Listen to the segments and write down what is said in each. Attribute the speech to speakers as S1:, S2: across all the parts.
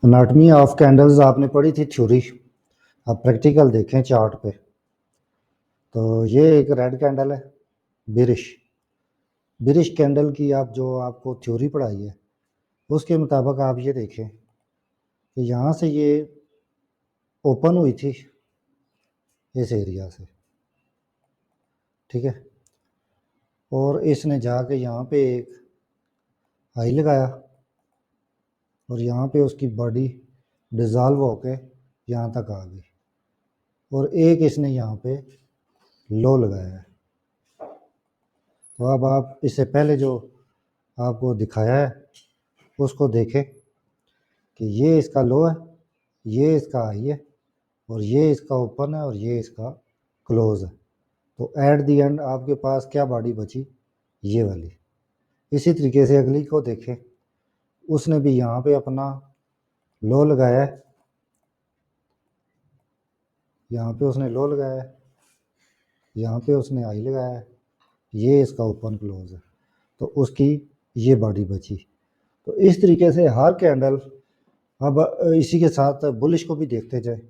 S1: Anatomy of candles आपने पढ़ी थी थ्योरी। अब प्रैक्टिकल देखें चार्ट पे। तो ये एक रेड कैंडल है, बिरिश कैंडल की आप जो आपको थ्योरी पढ़ाई है उसके मुताबिक आप ये देखें कि यहाँ से ये ओपन हुई थी इस एरिया से, ठीक है, और इसने जाके यहाँ पे एक हाई लगाया और यहाँ पे उसकी बॉडी डिज़ोल्व होके यहाँ तक आ गई और एक इसने यहाँ पे लो लगाया है। तो अब आप इससे पहले जो आपको दिखाया है उसको देखें कि ये इसका लो है, ये इसका हाई है और ये इसका ओपन है और ये इसका क्लोज है। तो एट दी एंड आपके पास क्या बॉडी बची, ये वाली। इसी तरीके से अगली को देखें, उसने भी यहाँ पे अपना लो लगाया है, यहाँ पे उसने लो लगाया है, यहाँ पे उसने हाई लगाया है, ये इसका ओपन क्लोज है, तो उसकी ये बॉडी बची। तो इस तरीके से हर कैंडल। अब इसी के साथ बुलिश को भी देखते जाए।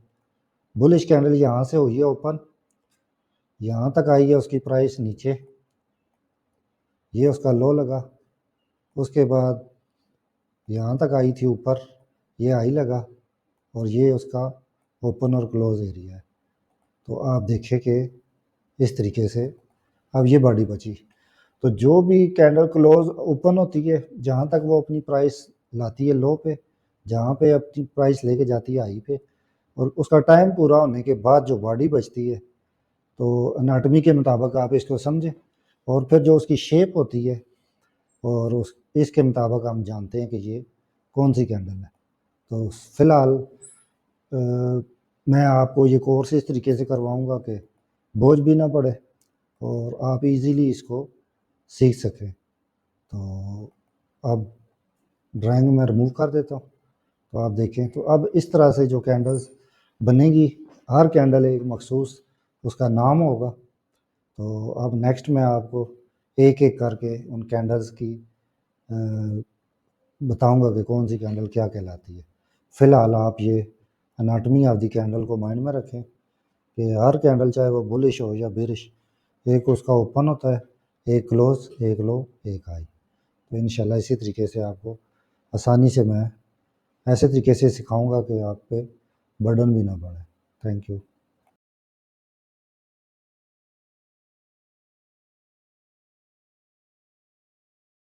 S1: बुलिश कैंडल यहाँ से हुई है ओपन, यहाँ तक आई है उसकी प्राइस नीचे, ये उसका लो लगा, उसके बाद यहाँ तक आई थी ऊपर, ये हाई लगा और ये उसका ओपन और क्लोज एरिया है। तो आप देखें कि इस तरीके से अब ये बॉडी बची। तो जो भी कैंडल क्लोज ओपन होती है, जहाँ तक वो अपनी प्राइस लाती है लो पे, जहाँ पे अपनी प्राइस लेके जाती है हाई पे, और उसका टाइम पूरा होने के बाद जो बॉडी बचती है, तो एनाटमी के मुताबिक आप इसको समझें और फिर जो उसकी शेप होती है और उस इसके मुताबिक हम जानते हैं कि ये कौन सी कैंडल है। तो फ़िलहाल मैं आपको ये कोर्स इस तरीके से करवाऊंगा कि बोझ भी ना पड़े और आप इजीली इसको सीख सकें। तो अब ड्राइंग में रिमूव कर देता हूँ, तो आप देखें। तो अब इस तरह से जो कैंडल्स बनेगी, हर कैंडल एक मखसूस उसका नाम होगा। तो अब नेक्स्ट मैं आपको एक एक करके उन कैंडल्स की बताऊंगा कि कौन सी कैंडल क्या कहलाती है। फ़िलहाल आप ये एनाटमी ऑफ द कैंडल को माइंड में रखें कि हर कैंडल चाहे वो बुलिश हो या बेरिश, एक उसका ओपन होता है, एक क्लोज, एक लो, एक हाई। तो इंशाल्लाह इसी तरीके से आपको आसानी से मैं ऐसे तरीके से सिखाऊंगा कि आप पे बर्डन भी ना पड़े। Thank you.